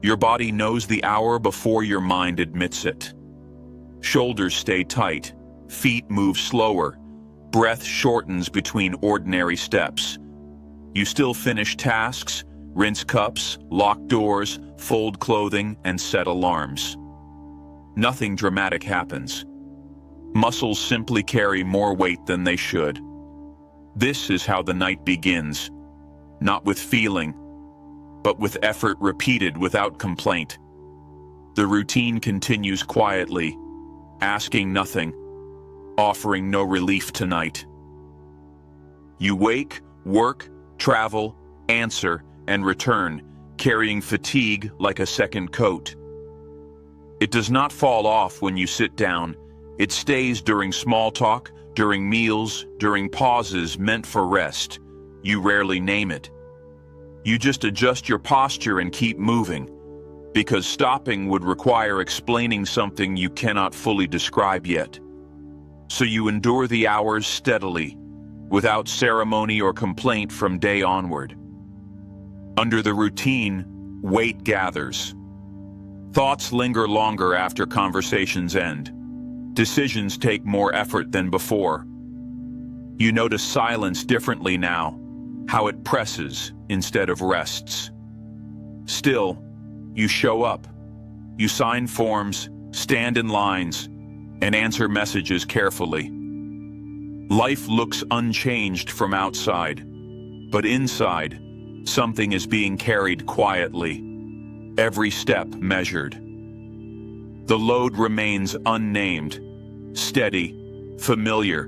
Your body knows the hour before your mind admits it. Shoulders stay tight, feet move slower, breath shortens between ordinary steps. You still finish tasks, rinse cups, lock doors, fold clothing, and set alarms. Nothing dramatic happens. Muscles simply carry more weight than they should. This is how the night begins, not with feeling, but with effort repeated without complaint. The routine continues quietly, asking nothing, offering no relief tonight. You wake, work, travel, answer, and return, carrying fatigue like a second coat. It does not fall off when you sit down. It stays during small talk, during meals, during pauses meant for rest. You rarely name it. You just adjust your posture and keep moving, because stopping would require explaining something you cannot fully describe yet. So you endure the hours steadily, without ceremony or complaint from day onward. Under the routine, weight gathers. Thoughts linger longer after conversations end. Decisions take more effort than before. You notice silence differently now, how it presses instead of rests. Still, you show up. You sign forms, stand in lines, and answer messages carefully. Life looks unchanged from outside, but inside, something is being carried quietly, every step measured. The load remains unnamed, steady, familiar,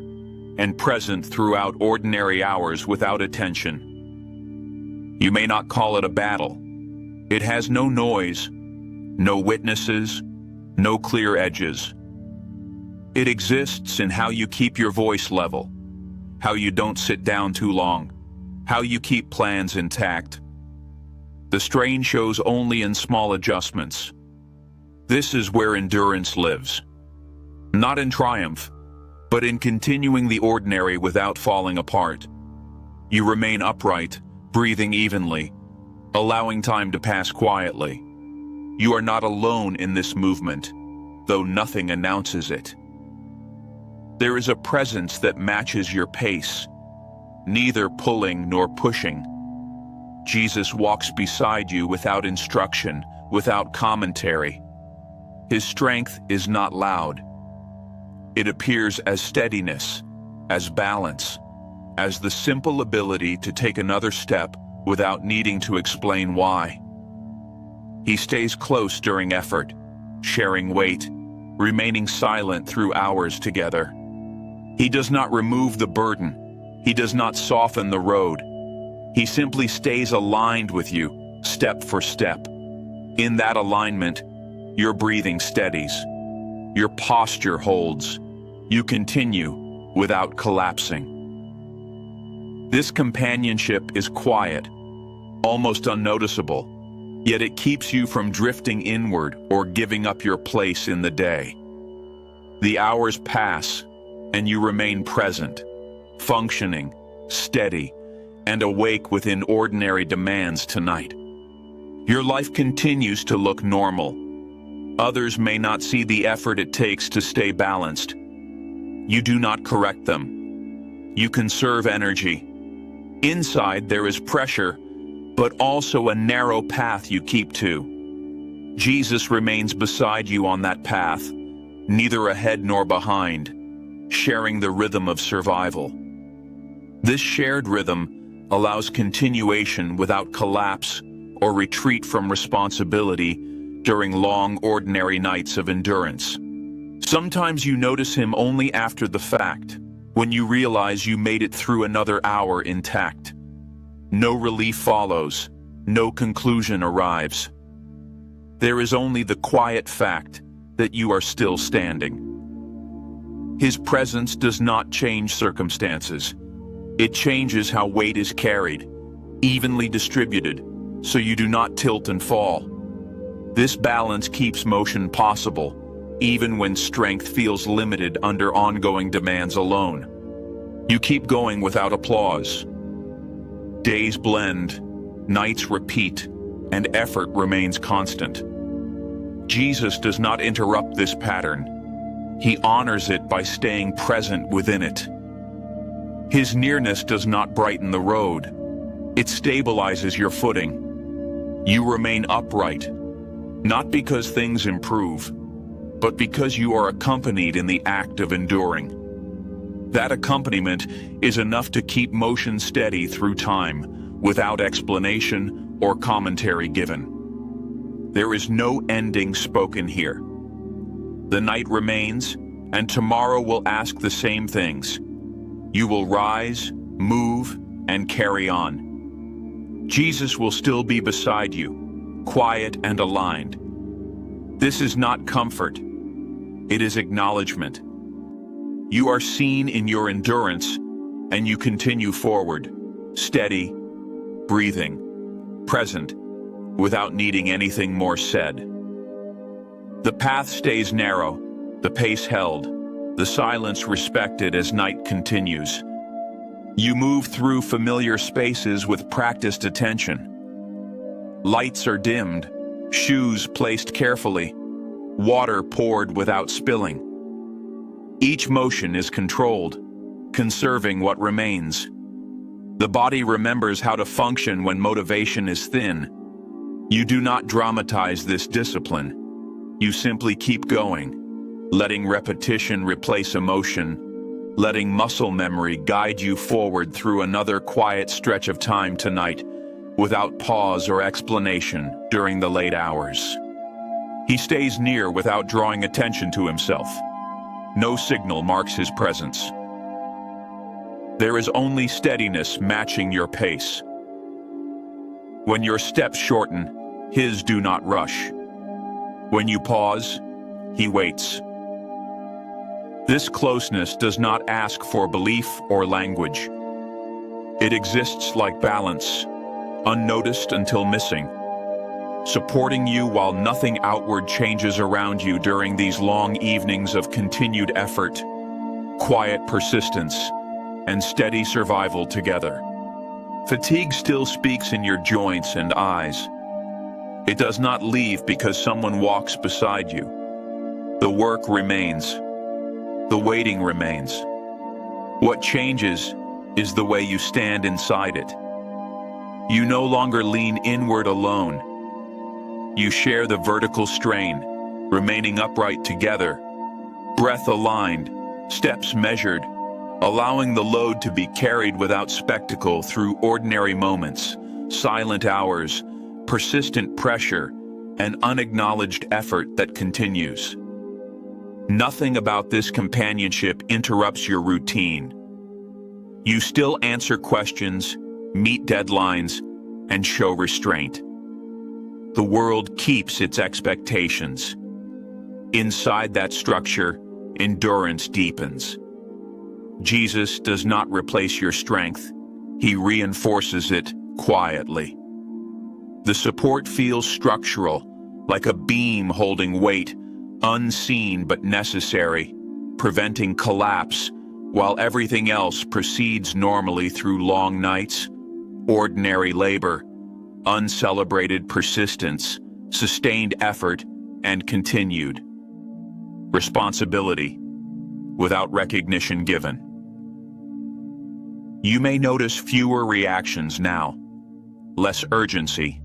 and present throughout ordinary hours without attention. You may not call it a battle. It has no noise, no witnesses, no clear edges. It exists in how you keep your voice level, how you don't sit down too long, how you keep plans intact. The strain shows only in small adjustments. This is where endurance lives. Not in triumph, but in continuing the ordinary without falling apart. You remain upright, breathing evenly, allowing time to pass quietly. You are not alone in this movement, though nothing announces it. There is a presence that matches your pace, neither pulling nor pushing. Jesus walks beside you without instruction, without commentary. His strength is not loud. It appears as steadiness, as balance, as the simple ability to take another step without needing to explain why. He stays close during effort, sharing weight, remaining silent through hours together. He does not remove the burden. He does not soften the road. He simply stays aligned with you, step for step. In that alignment, your breathing steadies. Your posture holds. You continue without collapsing. This companionship is quiet, almost unnoticeable, yet it keeps you from drifting inward or giving up your place in the day. The hours pass, and you remain present, functioning, steady, and awake within ordinary demands tonight. Your life continues to look normal. Others may not see the effort it takes to stay balanced. You do not correct them. You conserve energy. Inside there is pressure, but also a narrow path you keep to. Jesus remains beside you on that path, neither ahead nor behind, sharing the rhythm of survival. This shared rhythm allows continuation without collapse or retreat from responsibility during long, ordinary nights of endurance. Sometimes you notice him only after the fact, when you realize you made it through another hour intact. No relief follows, no conclusion arrives. There is only the quiet fact that you are still standing. His presence does not change circumstances. It changes how weight is carried, evenly distributed, so you do not tilt and fall. This balance keeps motion possible, even when strength feels limited under ongoing demands alone. You keep going without applause. Days blend, nights repeat, and effort remains constant. Jesus does not interrupt this pattern. He honors it by staying present within it. His nearness does not brighten the road. It stabilizes your footing. You remain upright, not because things improve, but because you are accompanied in the act of enduring. That accompaniment is enough to keep motion steady through time, without explanation or commentary given. There is no ending spoken here. The night remains, and tomorrow will ask the same things. You will rise, move, and carry on. Jesus will still be beside you, quiet and aligned. This is not comfort. It is acknowledgement. You are seen in your endurance, and you continue forward, steady, breathing, present, without needing anything more said. The path stays narrow, the pace held, the silence respected as night continues. You move through familiar spaces with practiced attention. Lights are dimmed, shoes placed carefully, water poured without spilling. Each motion is controlled, conserving what remains. The body remembers how to function when motivation is thin. You do not dramatize this discipline. You simply keep going, letting repetition replace emotion, letting muscle memory guide you forward through another quiet stretch of time tonight, without pause or explanation during the late hours. He stays near without drawing attention to himself. No signal marks his presence. There is only steadiness matching your pace. When your steps shorten, his do not rush. When you pause, he waits. This closeness does not ask for belief or language. It exists like balance, unnoticed until missing, supporting you while nothing outward changes around you during these long evenings of continued effort, quiet persistence, and steady survival together. Fatigue still speaks in your joints and eyes. It does not leave because someone walks beside you. The work remains. The waiting remains. What changes is the way you stand inside it. You no longer lean inward alone. You share the vertical strain, remaining upright together, breath aligned, steps measured, allowing the load to be carried without spectacle through ordinary moments, silent hours, persistent pressure, and unacknowledged effort that continues. Nothing about this companionship interrupts your routine. You still answer questions, meet deadlines, and show restraint. The world keeps its expectations. Inside that structure, endurance deepens. Jesus does not replace your strength. He reinforces it quietly. The support feels structural, like a beam holding weight, unseen but necessary, preventing collapse, while everything else proceeds normally through long nights, ordinary labor, uncelebrated persistence, sustained effort, and continued responsibility without recognition given. You may notice fewer reactions now, less urgency,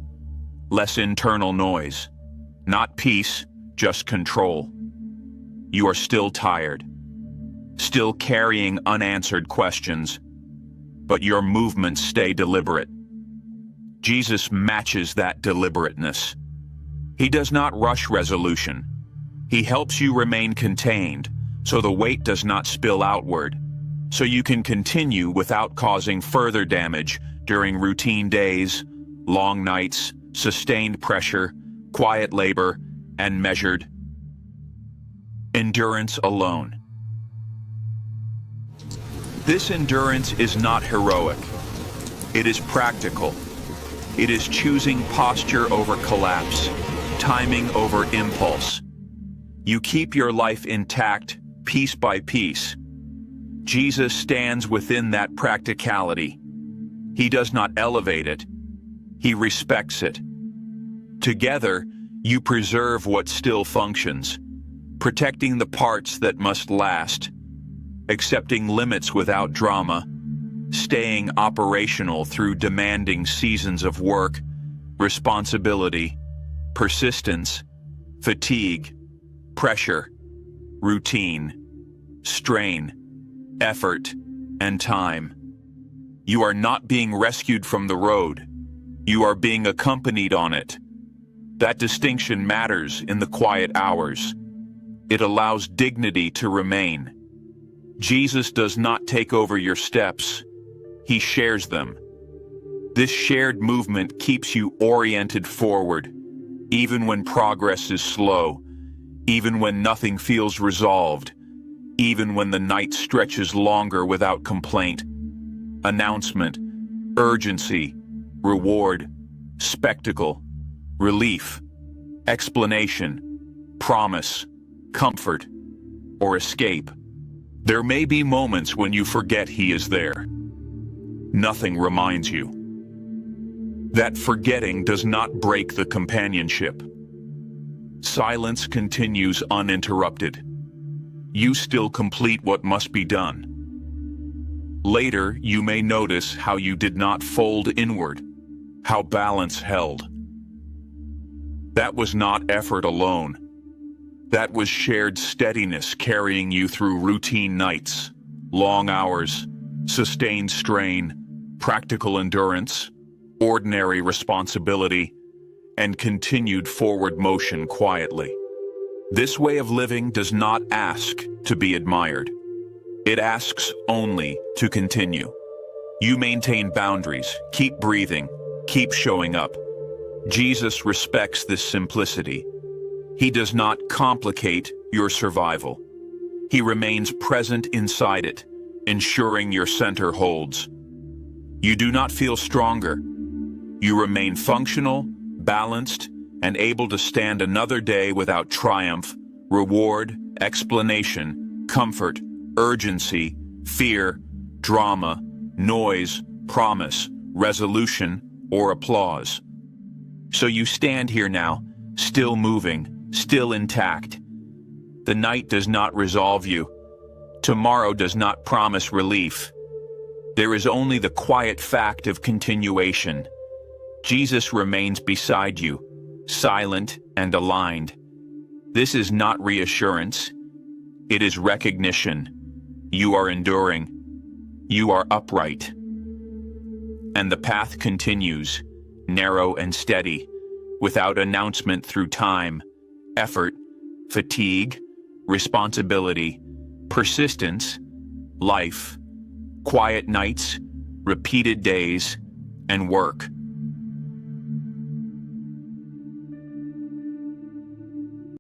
less internal noise, not peace, just control. You are still tired, still carrying unanswered questions, but your movements stay deliberate. Jesus matches that deliberateness. He does not rush resolution. He helps you remain contained, so the weight does not spill outward, so you can continue without causing further damage during routine days, long nights, sustained pressure, quiet labor, and measured endurance alone. This endurance is not heroic. It is practical. It is choosing posture over collapse, timing over impulse. You keep your life intact, piece by piece. Jesus stands within that practicality. He does not elevate it. He respects it. Together, you preserve what still functions, protecting the parts that must last, accepting limits without drama, staying operational through demanding seasons of work, responsibility, persistence, fatigue, pressure, routine, strain, effort, and time. You are not being rescued from the road. You are being accompanied on it. That distinction matters in the quiet hours. It allows dignity to remain. Jesus does not take over your steps. He shares them. This shared movement keeps you oriented forward, even when progress is slow, even when nothing feels resolved, even when the night stretches longer without complaint. Announcement, urgency, reward, spectacle, relief, explanation, promise, comfort, or escape. There may be moments when you forget he is there. Nothing reminds you. That forgetting does not break the companionship. Silence continues uninterrupted. You still complete what must be done. Later, you may notice how you did not fold inward, how balance held. That was not effort alone. That was shared steadiness carrying you through routine nights, long hours, sustained strain, practical endurance, ordinary responsibility, and continued forward motion quietly. This way of living does not ask to be admired. It asks only to continue. You maintain boundaries, keep breathing, keep showing up. Jesus respects this simplicity. He does not complicate your survival. He remains present inside it, ensuring your center holds. You do not feel stronger. You remain functional, balanced, and able to stand another day without triumph, reward, explanation, comfort, urgency, fear, drama, noise, promise, resolution, or applause. So you stand here now, still moving, still intact. The night does not resolve you. Tomorrow does not promise relief. There is only the quiet fact of continuation. Jesus remains beside you, silent and aligned. This is not reassurance. It is recognition. You are enduring. You are upright. And the path continues, narrow and steady, without announcement through time, effort, fatigue, responsibility, persistence, life, quiet nights, repeated days, and work.